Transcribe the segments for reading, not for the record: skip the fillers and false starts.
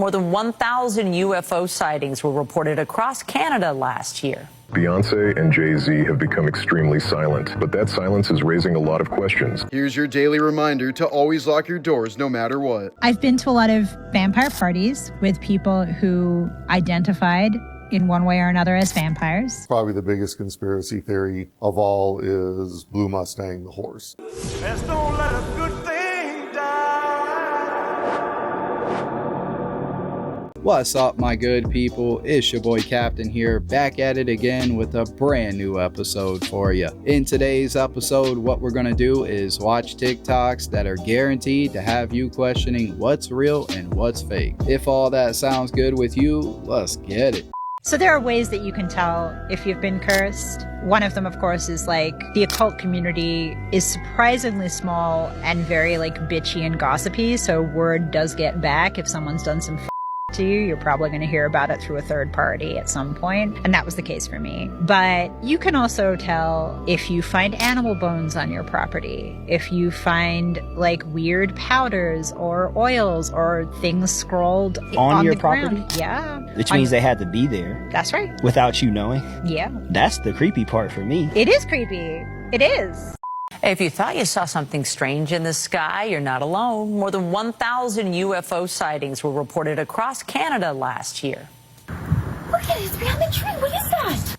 More than 1,000 UFO sightings were reported across Canada last year. Beyonce and Jay-Z have become extremely silent, but that silence is raising a lot of questions. Here's your daily reminder to always lock your doors no matter what. I've been to a lot of vampire parties with people who identified in one way or another as vampires. Probably the biggest conspiracy theory of all is Blue Mustang, the horse. Let's don't let a good thing die. What's up, my good people? It's your boy Captain here, back at it again with a brand new episode for you. In today's episode, what we're gonna do is watch TikToks that are guaranteed to have you questioning what's real and what's fake. If all that sounds good with you, let's get it. So there are ways that you can tell if you've been cursed. One of them, of course, is like the occult community is surprisingly small and very like bitchy and gossipy. So word does get back if someone's done some to you. You're probably going to hear about it through a third party at some point. And that was the case for me. But you can also tell if you find animal bones on your property, if you find like weird powders or oils or things scrolled on your the property. Ground. Yeah. Which means they had to be there. That's right. Without you knowing. Yeah. That's the creepy part for me. It is creepy. It is. If you thought you saw something strange in the sky, you're not alone. More than 1,000 UFO sightings were reported across Canada last year. Look at it, it's behind the tree. What is that?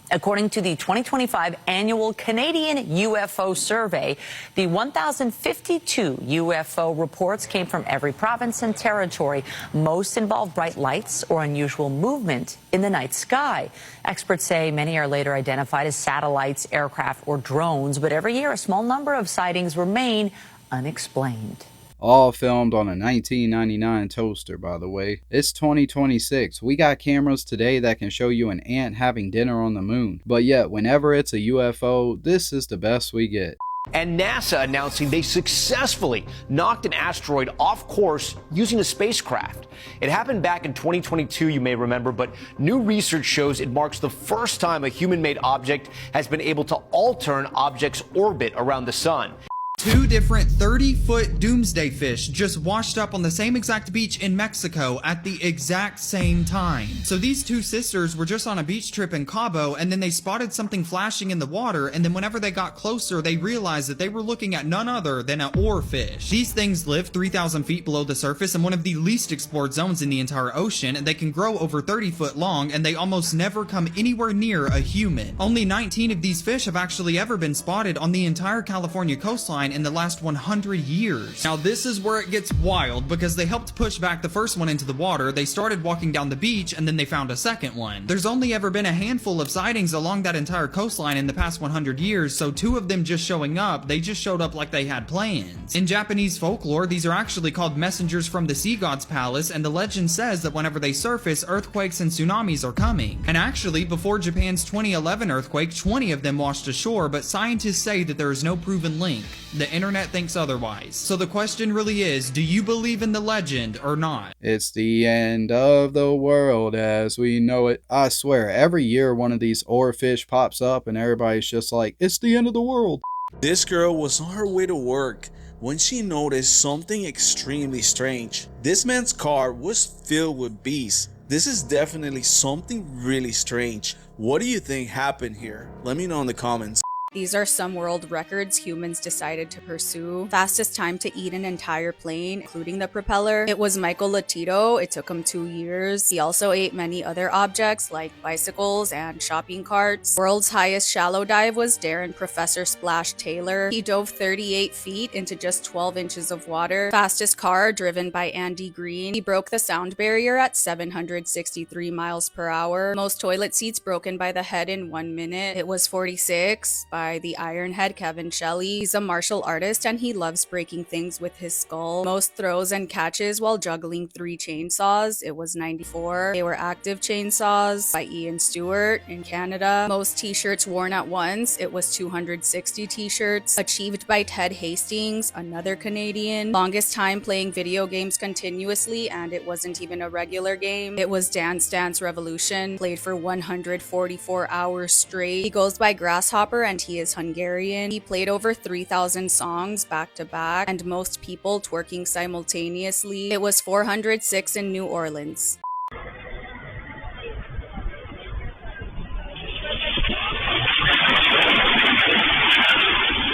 According to the 2025 annual Canadian UFO survey, the 1,052 UFO reports came from every province and territory. Most involved bright lights or unusual movement in the night sky. Experts say many are later identified as satellites, aircraft, or drones, but every year a small number of sightings remain unexplained. All filmed on a 1999 toaster, by the way. It's 2026. We got cameras today that can show you an ant having dinner on the moon. But yet, whenever it's a UFO, this is the best we get. And NASA announcing they successfully knocked an asteroid off course using a spacecraft. It happened back in 2022, you may remember, but new research shows it marks the first time a human-made object has been able to alter an object's orbit around the sun. Two different 30-foot doomsday fish just washed up on the same exact beach in Mexico at the exact same time. So these two sisters were just on a beach trip in Cabo, and then they spotted something flashing in the water, and then whenever they got closer, they realized that they were looking at none other than an oarfish. These things live 3,000 feet below the surface in one of the least explored zones in the entire ocean, and they can grow over 30 foot long, and they almost never come anywhere near a human. Only 19 of these fish have actually ever been spotted on the entire California coastline in the last 100 years. Now this is where it gets wild, because they helped push back the first one into the water, they started walking down the beach, and then they found a second one. There's only ever been a handful of sightings along that entire coastline in the past 100 years, so two of them just showing up, they just showed up like they had plans. In Japanese folklore, these are actually called messengers from the sea god's palace, and the legend says that whenever they surface, earthquakes and tsunamis are coming. And actually, before Japan's 2011 earthquake, 20 of them washed ashore, but scientists say that there is no proven link. The internet thinks otherwise. So the question really is, do you believe in the legend or not? It's the end of the world as we know it. I swear, every year one of these oarfish pops up and everybody's just like, it's the end of the world. This girl was on her way to work when she noticed something extremely strange. This man's car was filled with bees. This is definitely something really strange. What do you think happened here? Let me know in the comments. These are some world records humans decided to pursue. Fastest time to eat an entire plane, including the propeller. It was Michael Latito. It took him 2 years. He also ate many other objects like bicycles and shopping carts. World's highest shallow dive was Darren Professor Splash Taylor. He dove 38 feet into just 12 inches of water. Fastest car driven by Andy Green. He broke the sound barrier at 763 miles per hour. Most toilet seats broken by the head in 1 minute. It was 46 by the Ironhead Kevin Shelley. He's a martial artist and he loves breaking things with his skull. Most throws and catches while juggling 3 chainsaws. It was 94. They were active chainsaws by Ian Stewart in Canada. Most t-shirts worn at once. It was 260 t-shirts. Achieved by Ted Hastings, another Canadian. Longest time playing video games continuously, and it wasn't even a regular game. It was Dance Dance Revolution. Played for 144 hours straight. He goes by Grasshopper and he is Hungarian. He played over 3,000 songs back to back, and most people twerking simultaneously. It was 406 in New Orleans.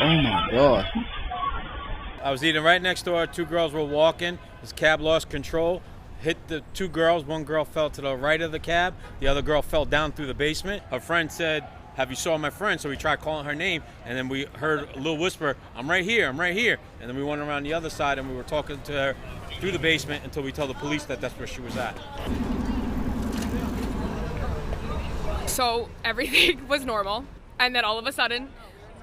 Oh my God. I was eating right next door. Two girls were walking. This cab lost control, hit the two girls. One girl fell to the right of the cab. The other girl fell down through the basement. Her friend said, "Have you saw my friend?" So we tried calling her name, and then we heard a little whisper, "I'm right here, I'm right here." And then we went around the other side, and we were talking to her through the basement until we told the police that that's where she was at. So everything was normal, and then all of a sudden,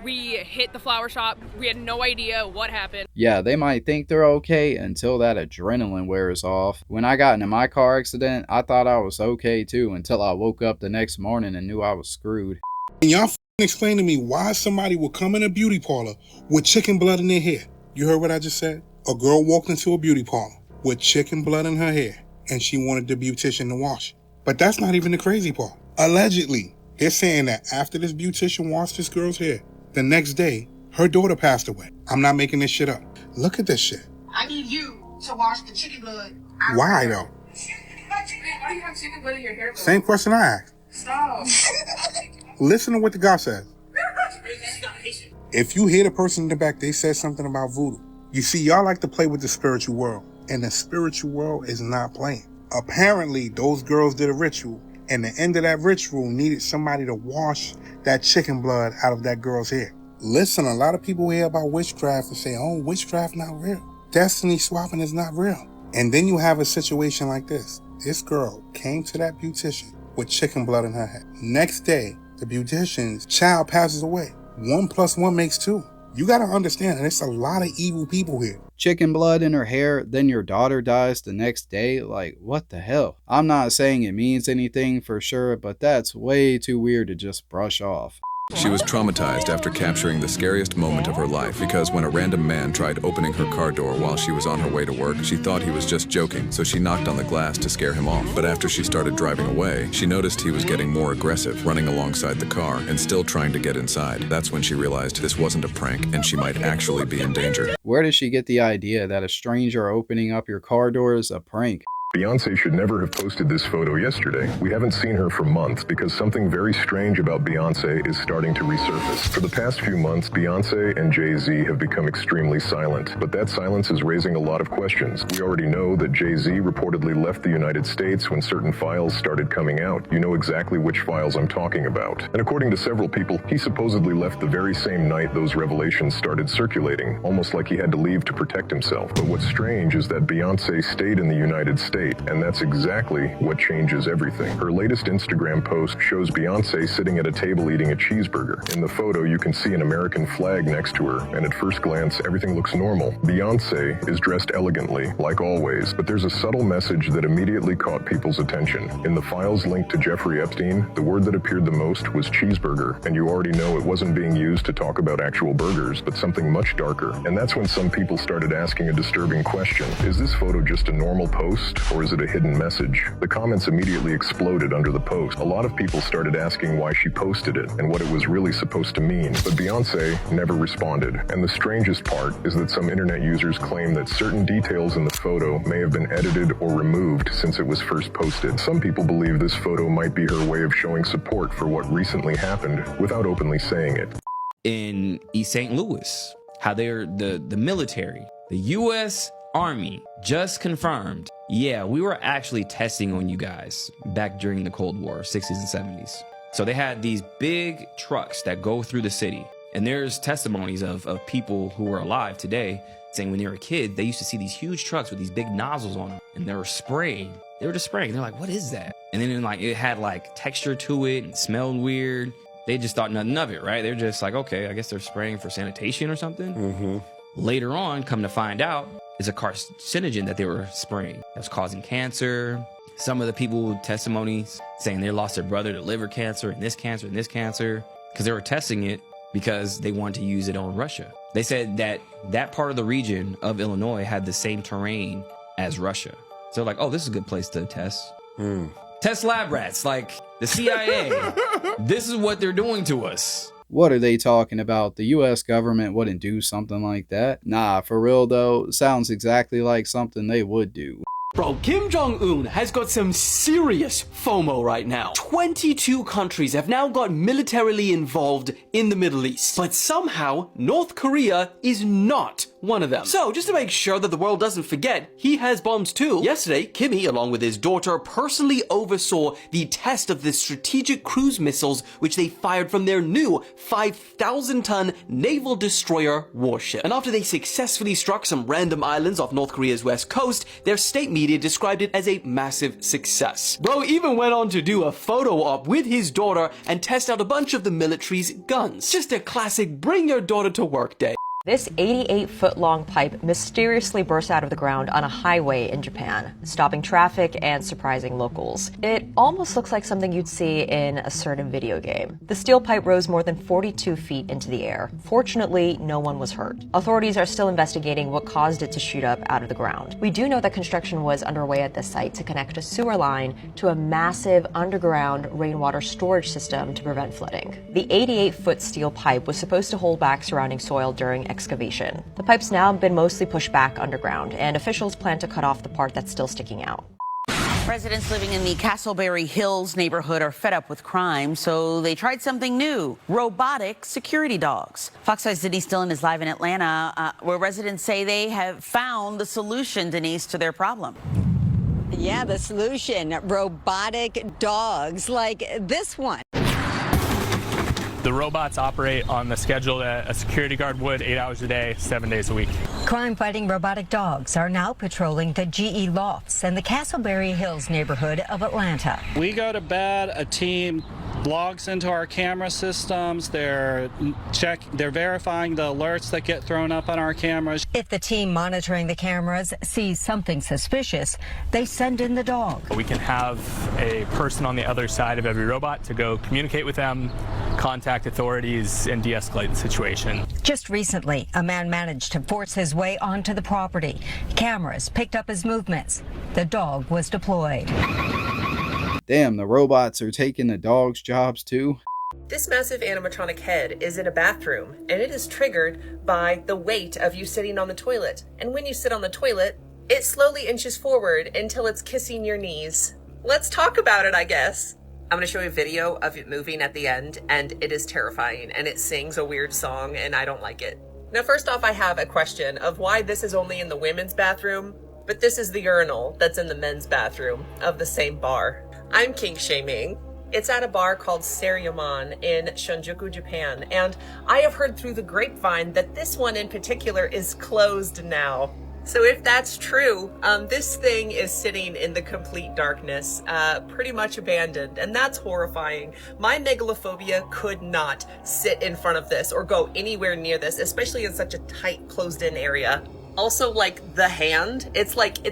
we hit the flower shop. We had no idea what happened. Yeah, they might think they're okay until that adrenaline wears off. When I got into my car accident, I thought I was okay too until I woke up the next morning and knew I was screwed. Can y'all explain to me why somebody would come in a beauty parlor with chicken blood in their hair? You heard what I just said? A girl walked into a beauty parlor with chicken blood in her hair and she wanted the beautician to wash it. But that's not even the crazy part. Allegedly, they're saying that after this beautician washed this girl's hair, the next day, her daughter passed away. I'm not making this shit up. Look at this shit. I need you to wash the chicken blood. Why though? Why do you have chicken blood in your hair? Same question I asked. Stop. Listen to what the guy says. If you hear the person in the back, they said something about voodoo. You see, y'all like to play with the spiritual world, and the spiritual world is not playing. Apparently, those girls did a ritual, and the end of that ritual needed somebody to wash that chicken blood out of that girl's hair. Listen, a lot of people hear about witchcraft and say, oh, witchcraft not real. Destiny swapping is not real. And then you have a situation like this. This girl came to that beautician with chicken blood in her head. Next day, the beautician's child passes away. 1 + 1 makes 2. You gotta understand that there's a lot of evil people here. Chicken blood in her hair, then your daughter dies the next day? Like, what the hell? I'm not saying it means anything for sure, but that's way too weird to just brush off. She was traumatized after capturing the scariest moment of her life because when a random man tried opening her car door while she was on her way to work, she thought he was just joking, so she knocked on the glass to scare him off. But after she started driving away, she noticed he was getting more aggressive, running alongside the car and still trying to get inside. That's when she realized this wasn't a prank and she might actually be in danger. Where did she get the idea that a stranger opening up your car door is a prank? Beyonce should never have posted this photo yesterday. We haven't seen her for months because something very strange about Beyonce is starting to resurface. For the past few months, Beyonce and Jay-Z have become extremely silent, but that silence is raising a lot of questions. We already know that Jay-Z reportedly left the United States when certain files started coming out. You know exactly which files I'm talking about. And according to several people, he supposedly left the very same night those revelations started circulating, almost like he had to leave to protect himself. But what's strange is that Beyonce stayed in the United States, and that's exactly what changes everything. Her latest Instagram post shows Beyonce sitting at a table eating a cheeseburger. In the photo, you can see an American flag next to her, and at first glance, everything looks normal. Beyonce is dressed elegantly, like always, but there's a subtle message that immediately caught people's attention. In the files linked to Jeffrey Epstein, the word that appeared the most was cheeseburger, and you already know it wasn't being used to talk about actual burgers, but something much darker. And that's when some people started asking a disturbing question. Is this photo just a normal post, or is it a hidden message? The comments immediately exploded under the post. A lot of people started asking why she posted it and what it was really supposed to mean, but Beyonce never responded. And the strangest part is that some internet users claim that certain details in the photo may have been edited or removed since it was first posted. Some people believe this photo might be her way of showing support for what recently happened without openly saying it. In East St. Louis, how they're the military, the U.S. Army just confirmed, yeah, we were actually testing on you guys back during the Cold War, 60s and 70s. So they had these big trucks that go through the city. And there's testimonies of people who are alive today saying when they were a kid, they used to see these huge trucks with these big nozzles on them and they were spraying. They were just spraying. They're like, what is that? And then like it had like texture to it and smelled weird. They just thought nothing of it, right? They're just like, okay, I guess they're spraying for sanitation or something. Mm-hmm. Later on, come to find out, it's a carcinogen that they were spraying that's causing cancer. Some of the people with testimonies saying they lost their brother to liver cancer and this cancer and this cancer because they were testing it because they wanted to use it on Russia. They said that that part of the region of Illinois had the same terrain as Russia. So like, oh, this is a good place to test. Test lab rats, like the CIA. This is what they're doing to us. What are they talking about? The US government wouldn't do something like that. Nah, for real though, sounds exactly like something they would do. Bro, Kim Jong-un has got some serious FOMO right now. 22 countries have now got militarily involved in the Middle East. But somehow, North Korea is not one of them. So, just to make sure that the world doesn't forget, he has bombs too. Yesterday, Kimmy, along with his daughter, personally oversaw the test of the strategic cruise missiles which they fired from their new 5,000-ton naval destroyer warship. And after they successfully struck some random islands off North Korea's west coast, their state media described it as a massive success. Bro even went on to do a photo op with his daughter and test out a bunch of the military's guns. Just a classic bring your daughter to work day. This 88-foot-long pipe mysteriously burst out of the ground on a highway in Japan, stopping traffic and surprising locals. It almost looks like something you'd see in a certain video game. The steel pipe rose more than 42 feet into the air. Fortunately, no one was hurt. Authorities are still investigating what caused it to shoot up out of the ground. We do know that construction was underway at this site to connect a sewer line to a massive underground rainwater storage system to prevent flooding. The 88-foot steel pipe was supposed to hold back surrounding soil during excavation. The pipe's now been mostly pushed back underground, and officials plan to cut off the part that's still sticking out. Residents living in the Castleberry Hills neighborhood are fed up with crime, so they tried something new: robotic security dogs. Fox 5's Denise Dillon is live in Atlanta, where residents say they have found the solution, Denise, to their problem. Yeah, the solution: robotic dogs like this one. The robots operate on the schedule that a security guard would, 8 hours a day, 7 days a week. Crime-fighting robotic dogs are now patrolling the GE Lofts and the Castleberry Hills neighborhood of Atlanta. We go to bed, a team logs into our camera systems. They're verifying the alerts that get thrown up on our cameras. If the team monitoring the cameras sees something suspicious, they send in the dog. We can have a person on the other side of every robot to go communicate with them, contact authorities, and de-escalate the situation. Just recently, a man managed to force his way onto the property. Cameras picked up his movements. The dog was deployed. Damn, the robots are taking the dogs' jobs too. This massive animatronic head is in a bathroom, and it is triggered by the weight of you sitting on the toilet. And when you sit on the toilet, it slowly inches forward until it's kissing your knees. Let's talk about it, I guess. I'm going to show you a video of it moving at the end, and it is terrifying, and it sings a weird song, and I don't like it. Now, first off, I have a question of why this is only in the women's bathroom, but this is the urinal that's in the men's bathroom of the same bar. I'm kink shaming. It's at a bar called Seryuman in Shinjuku, Japan, and I have heard through the grapevine that this one in particular is closed now. So if that's true, this thing is sitting in the complete darkness, pretty much abandoned, and that's horrifying. My megalophobia could not sit in front of this or go anywhere near this, especially in such a tight, closed-in area. Also, like, the hand, it's like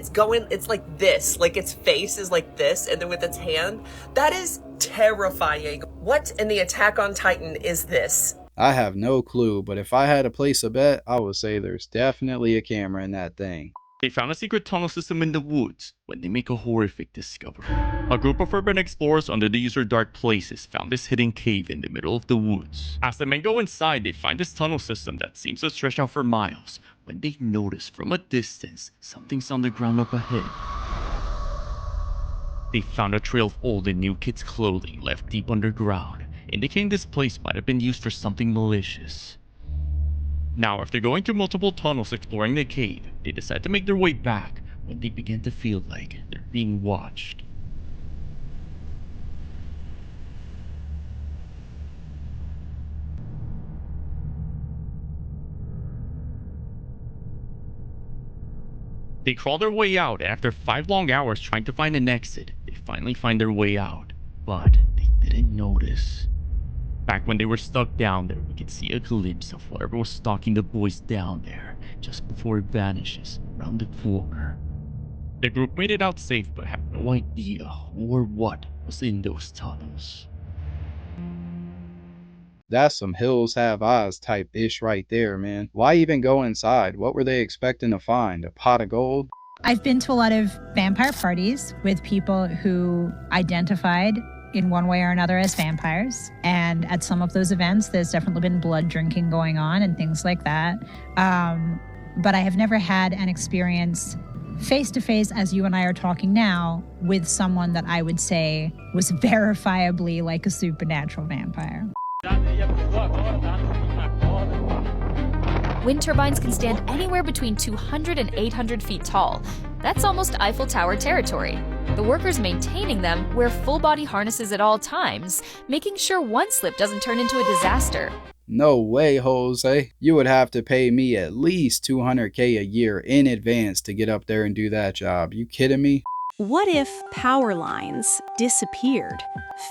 this, like its face is like this, and then with its hand, that is terrifying. What in the Attack on Titan is this? I have no clue, but if I had to place a bet, I would say there's definitely a camera in that thing. They found a secret tunnel system in the woods when they make a horrific discovery. A group of urban explorers under the user Dark Places found this hidden cave in the middle of the woods. As the men go inside, they find this tunnel system that seems to stretch out for miles when they notice from a distance something's on the ground up ahead. They found a trail of old and new kids' clothing left deep underground, indicating this place might have been used for something malicious. Now, after going through multiple tunnels exploring the cave, they decide to make their way back when they begin to feel like they're being watched. They crawl their way out, and after 5 long hours trying to find an exit, they finally find their way out. But they didn't notice. Back when they were stuck down there, we could see a glimpse of whatever was stalking the boys down there, just before it vanishes around the corner. The group made it out safe, but have no idea who or what was in those tunnels. That's some hills have eyes type ish right there, man. Why even go inside? What were they expecting to find? A pot of gold? I've been to a lot of vampire parties with people who identified in one way or another as vampires. And at some of those events, there's definitely been blood drinking going on and things like that. But I have never had an experience face-to-face, as you and I are talking now, with someone that I would say was verifiably like a supernatural vampire. Wind turbines can stand anywhere between 200 and 800 feet tall. That's almost Eiffel Tower territory. The workers maintaining them wear full-body harnesses at all times, making sure one slip doesn't turn into a disaster. No way, Jose. You would have to pay me at least $200K a year in advance to get up there and do that job. You kidding me? What if power lines disappeared?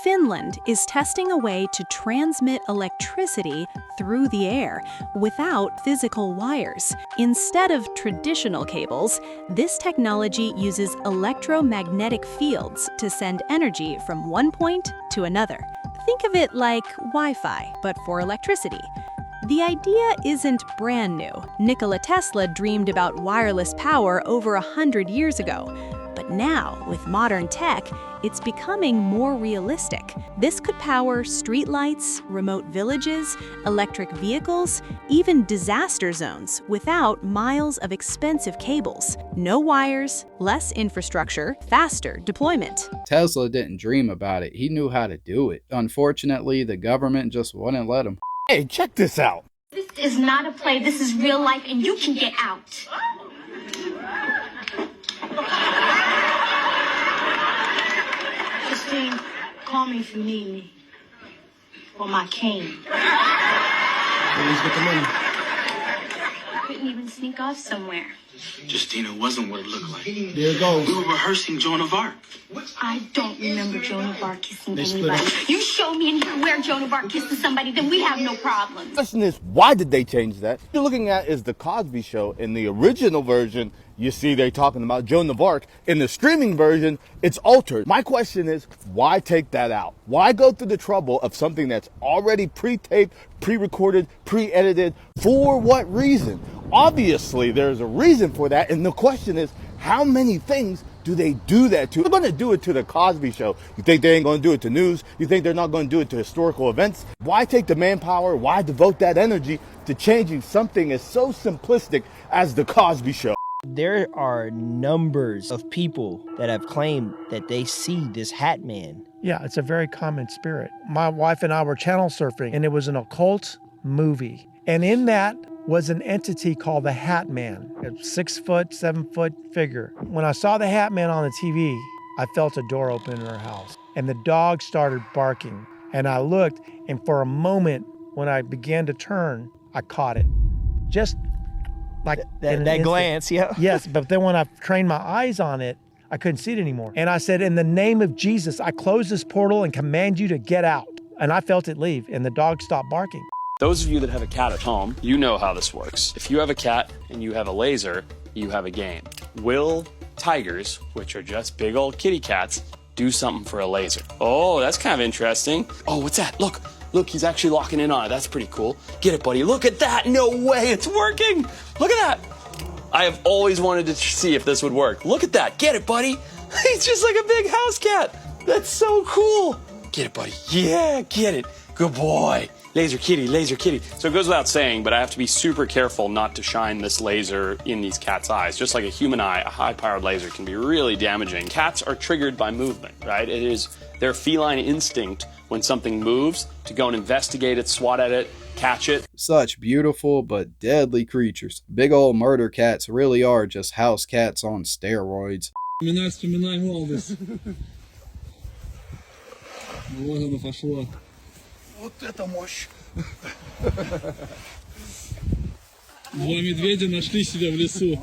Finland is testing a way to transmit electricity through the air without physical wires. Instead of traditional cables, this technology uses electromagnetic fields to send energy from one point to another. Think of it like Wi-Fi, but for electricity. The idea isn't brand new. Nikola Tesla dreamed about wireless power over 100 years ago. But now, with modern tech, it's becoming more realistic. This could power streetlights, remote villages, electric vehicles, even disaster zones without miles of expensive cables. No wires, less infrastructure, faster deployment. Tesla didn't dream about it. He knew how to do it. Unfortunately, the government just wouldn't let him. Hey, check this out. This is not a play. This is real life, and you can get out. Christine, call me if you need me. For my cane. Let's get the money. Couldn't even sneak off somewhere. Justina wasn't what it looked like. There it goes. We were rehearsing Joan of Arc. I don't remember Joan of Arc kissing anybody. You show me in here where Joan of Arc kissing somebody, then we have no problem. The question is, why did they change that? What you're looking at is the Cosby Show. In the original version, you see they're talking about Joan of Arc. In the streaming version, it's altered. My question is, why take that out? Why go through the trouble of something that's already pre-taped, pre-recorded, pre-edited? For what reason? Obviously, there's a reason for that, and the question is, how many things do they do that to? They're going to do it to the Cosby Show. You think they ain't going to do it to news? You think they're not going to do it to historical events? Why take the manpower? Why devote that energy to changing something as so simplistic as the Cosby Show? There are numbers of people that have claimed that they see this Hatman. Yeah, it's a very common spirit. My wife and I were channel surfing, and it was an occult movie. And in that was an entity called the Hatman, a 6-foot, 7-foot figure. When I saw the Hatman on the TV, I felt a door open in our house, and the dog started barking. And I looked, and for a moment, when I began to turn, I caught it. Just like that glance, yeah. Yes, but then when I trained my eyes on it, I couldn't see it anymore. And I said, in the name of Jesus, I close this portal and command you to get out. And I felt it leave, and the dog stopped barking. Those of you that have a cat at home, you know how this works. If you have a cat and you have a laser, you have a game. Will tigers, which are just big old kitty cats, do something for a laser? Oh, that's kind of interesting. Oh, what's that? Look, he's actually locking in on it. That's pretty cool. Get it, buddy. Look at that. No way, it's working. Look at that. I have always wanted to see if this would work. Look at that. Get it, buddy. He's just like a big house cat. That's so cool. Get it, buddy. Yeah, get it. Good boy. Laser kitty, laser kitty. So it goes without saying, but I have to be super careful not to shine this laser in these cats' eyes. Just like a human eye, a high-powered laser can be really damaging. Cats are triggered by movement, right? It is their feline instinct when something moves to go and investigate it, swat at it, catch it. Such beautiful but deadly creatures. Big old murder cats really are just house cats on steroids. Вспоминай молодость. Вот оно пошло. Вот это мощь. Два медведя нашли себя в лесу.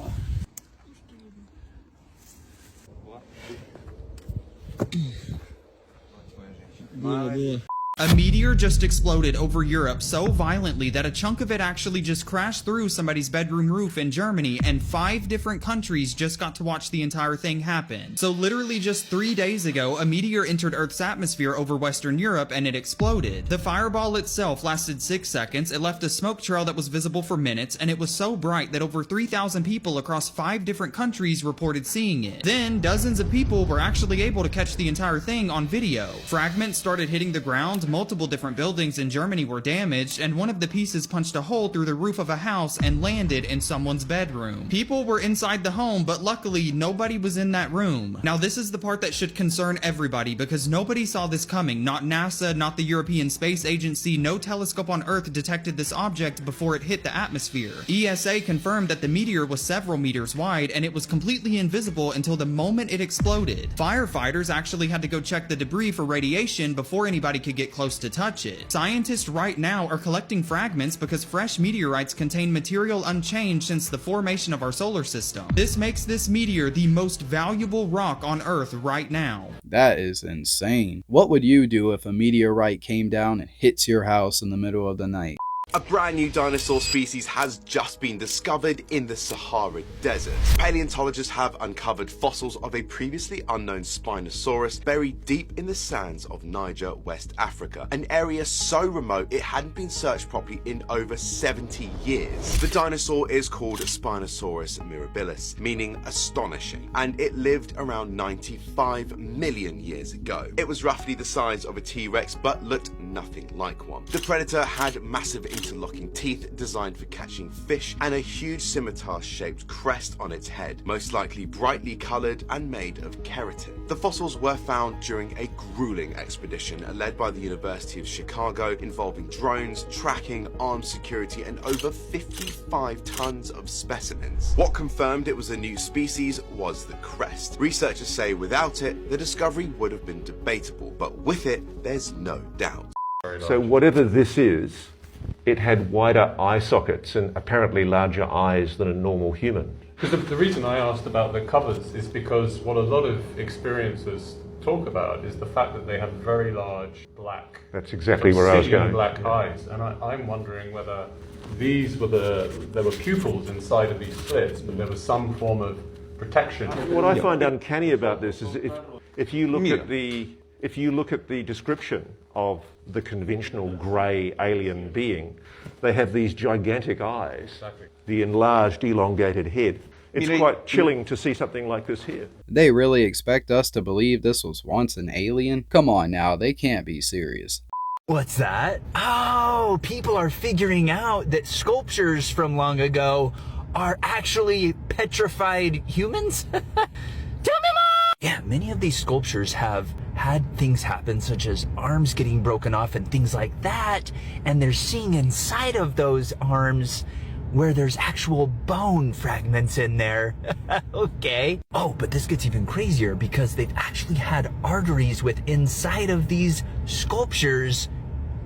Было. A meteor just exploded over Europe so violently that a chunk of it actually just crashed through somebody's bedroom roof in Germany, and 5 different countries just got to watch the entire thing happen. So literally just 3 days ago, a meteor entered Earth's atmosphere over Western Europe and it exploded. The fireball itself lasted 6 seconds, it left a smoke trail that was visible for minutes, and it was so bright that over 3,000 people across 5 different countries reported seeing it. Then, dozens of people were actually able to catch the entire thing on video. Fragments started hitting the ground, multiple different buildings in Germany were damaged, and one of the pieces punched a hole through the roof of a house and landed in someone's bedroom. People were inside the home, but luckily nobody was in that room. Now this is the part that should concern everybody, because nobody saw this coming. Not NASA, not the European Space Agency, no telescope on Earth detected this object before it hit the atmosphere. ESA confirmed that the meteor was several meters wide, and it was completely invisible until the moment it exploded. Firefighters actually had to go check the debris for radiation before anybody could get close to touch it. Scientists right now are collecting fragments because fresh meteorites contain material unchanged since the formation of our solar system. This makes this meteor the most valuable rock on Earth right now. That is insane. What would you do if a meteorite came down and hits your house in the middle of the night? A brand new dinosaur species has just been discovered in the Sahara Desert. Paleontologists have uncovered fossils of a previously unknown Spinosaurus buried deep in the sands of Niger, West Africa, an area so remote it hadn't been searched properly in over 70 years. The dinosaur is called Spinosaurus mirabilis, meaning astonishing, and it lived around 95 million years ago. It was roughly the size of a T-Rex, but looked nothing like one. The predator had massive interlocking teeth designed for catching fish and a huge scimitar-shaped crest on its head, most likely brightly coloured and made of keratin. The fossils were found during a grueling expedition led by the University of Chicago involving drones, tracking, armed security and over 55 tons of specimens. What confirmed it was a new species was the crest. Researchers say without it, the discovery would have been debatable, but with it, there's no doubt. So whatever this is, it had wider eye sockets and apparently larger eyes than a normal human. Because the reason I asked about the covers is because what a lot of experiencers talk about is the fact that they have very large black. That's exactly where I was going. Black eyes, and I'm wondering whether these were there were pupils inside of these slits, but there was some form of protection. What I find uncanny about this is if you look at the description of the conventional grey alien being, they have these gigantic eyes, the enlarged, elongated head. It's quite chilling to see something like this here. They really expect us to believe this was once an alien? Come on now, they can't be serious. What's that? Oh, people are figuring out that sculptures from long ago are actually petrified humans? Tell me more! Yeah, many of these sculptures have had things happen such as arms getting broken off and things like that, and they're seeing inside of those arms where there's actual bone fragments in there. Okay. Oh, but this gets even crazier because they've actually had arteries with inside of these sculptures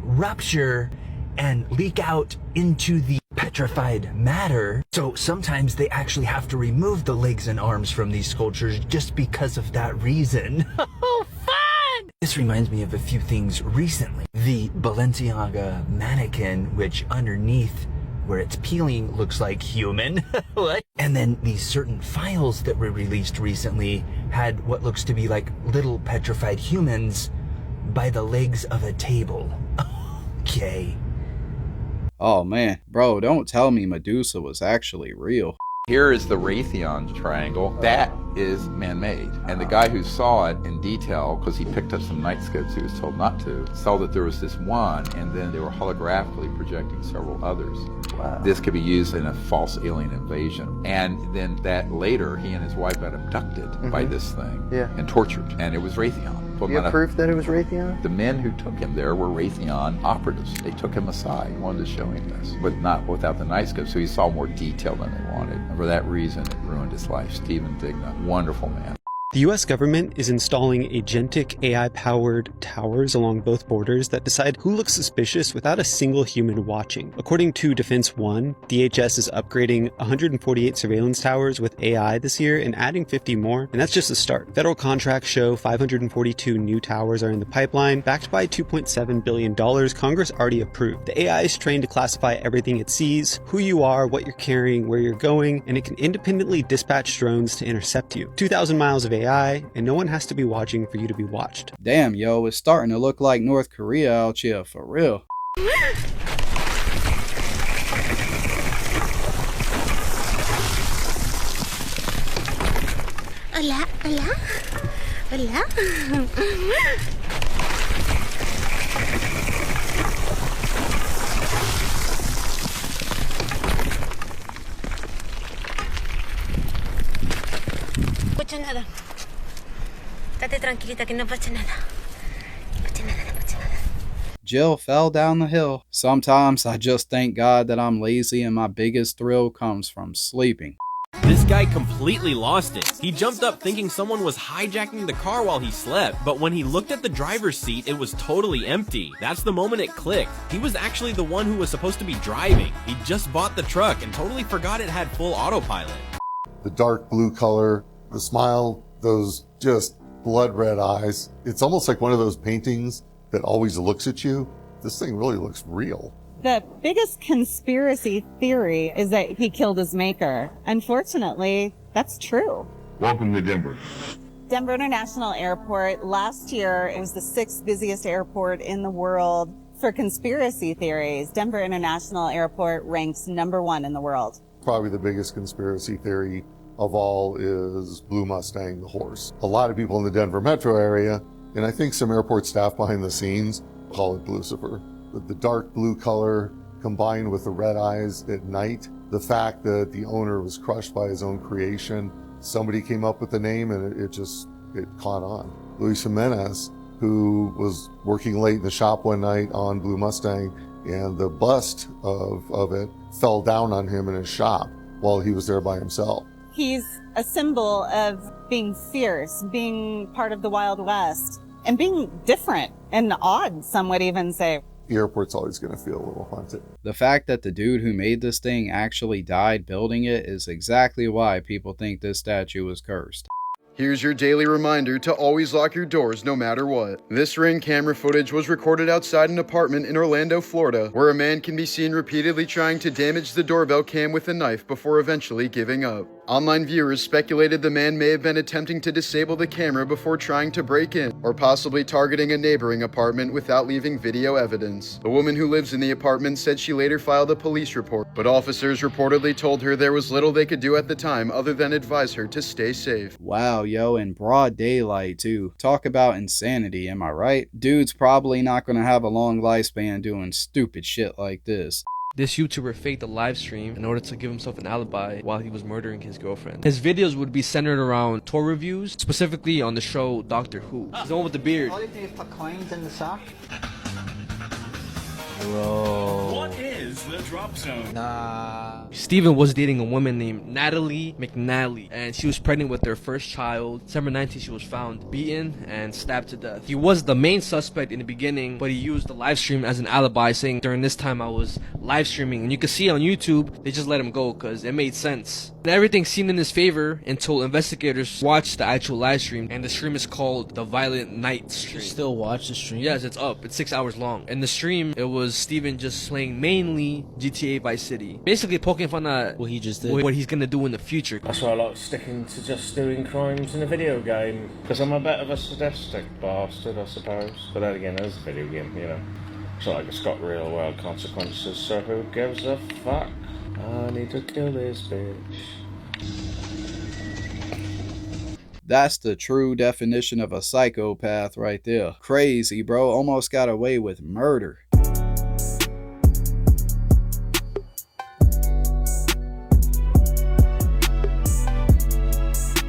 rupture and leak out into the petrified matter. So sometimes they actually have to remove the legs and arms from these sculptures just because of that reason. Oh, fun! This reminds me of a few things recently. The Balenciaga mannequin, which underneath where it's peeling looks like human. What? And then these certain files that were released recently had what looks to be like little petrified humans by the legs of a table. Okay. Oh man, bro, don't tell me Medusa was actually real. Here is the Rathon triangle. That is man-made. And the guy who saw it in detail, because he picked up some night scopes he was told not to, saw that there was this one, and then they were holographically projecting several others. Wow. This could be used in a false alien invasion. And then that later, he and his wife got abducted by this thing and tortured. And it was Rathon. You have proof that it was Rathon? The men who took him there were Rathon operatives. They took him aside, wanted to show him this, but not without the night scope, so he saw more detail than they wanted. And for that reason, it ruined his life. Stephen Digna, wonderful man. The US government is installing agentic AI-powered towers along both borders that decide who looks suspicious without a single human watching. According to Defense One, DHS is upgrading 148 surveillance towers with AI this year and adding 50 more, and that's just the start. Federal contracts show 542 new towers are in the pipeline, backed by $2.7 billion Congress already approved. The AI is trained to classify everything it sees, who you are, what you're carrying, where you're going, and it can independently dispatch drones to intercept you. 2,000 miles of AI, and no one has to be watching for you to be watched. Damn, yo, it's starting to look like North Korea out here, for real. Hola, hola, hola. pasa nada. Estate tranquilita que no pasa nada. No pasa nada, no pasa nada. Jill fell down the hill. Sometimes I just thank God that I'm lazy and my biggest thrill comes from sleeping. This guy completely lost it. He jumped up thinking someone was hijacking the car while he slept, but when he looked at the driver's seat, it was totally empty. That's the moment it clicked. He was actually the one who was supposed to be driving. He just bought the truck and totally forgot it had full autopilot. The dark blue color, the smile, those just blood red eyes. It's almost like one of those paintings that always looks at you. This thing really looks real. The biggest conspiracy theory is that he killed his maker. Unfortunately, that's true. Welcome to Denver. Denver International Airport. Last year, it was the 6th busiest airport in the world for conspiracy theories. Denver International Airport ranks #1 in the world. Probably the biggest conspiracy theory of all is Blue Mustang, the horse. A lot of people in the Denver metro area, and I think some airport staff behind the scenes, call it Lucifer. But the dark blue color combined with the red eyes at night, the fact that the owner was crushed by his own creation, somebody came up with the name and it caught on. Luis Jimenez, who was working late in the shop one night on Blue Mustang, and the bust of it fell down on him in his shop while he was there by himself. He's a symbol of being fierce, being part of the Wild West, and being different and odd, some would even say. The airport's always going to feel a little haunted. The fact that the dude who made this thing actually died building it is exactly why people think this statue was cursed. Here's your daily reminder to always lock your doors no matter what. This Ring camera footage was recorded outside an apartment in Orlando, Florida, where a man can be seen repeatedly trying to damage the doorbell cam with a knife before eventually giving up. Online viewers speculated the man may have been attempting to disable the camera before trying to break in, or possibly targeting a neighboring apartment without leaving video evidence. The woman who lives in the apartment said she later filed a police report, but officers reportedly told her there was little they could do at the time other than advise her to stay safe. Wow, yo, in broad daylight too. Talk about insanity, am I right? Dude's probably not gonna have a long lifespan doing stupid shit like this. This YouTuber faked a live stream in order to give himself an alibi while he was murdering his girlfriend. His videos would be centered around tour reviews, specifically on the show Doctor Who. He's the one with the beard. All you do is put coins in the sock. Bro. What is the drop zone? Nah. Steven was dating a woman named Natalie McNally, and she was pregnant with their first child. December 19th, she was found beaten and stabbed to death. He was the main suspect in the beginning, but he used the live stream as an alibi, saying during this time I was live streaming. And you can see on YouTube, they just let him go because it made sense. And everything seemed in his favor until investigators watched the actual live stream, and the stream is called the Violent Night stream. You still watch the stream? Yes, it's up. It's 6 hours long. In the stream, it was Steven just playing mainly GTA Vice City. Basically poking fun at what he just did, what he's gonna do in the future. That's why I like sticking to just doing crimes in a video game, because I'm a bit of a sadistic bastard, I suppose. But then again, it's a video game, you know. It's not like it's got real world consequences, so who gives a fuck? I need to kill this bitch. That's the true definition of a psychopath right there. Crazy, bro. Almost got away with murder.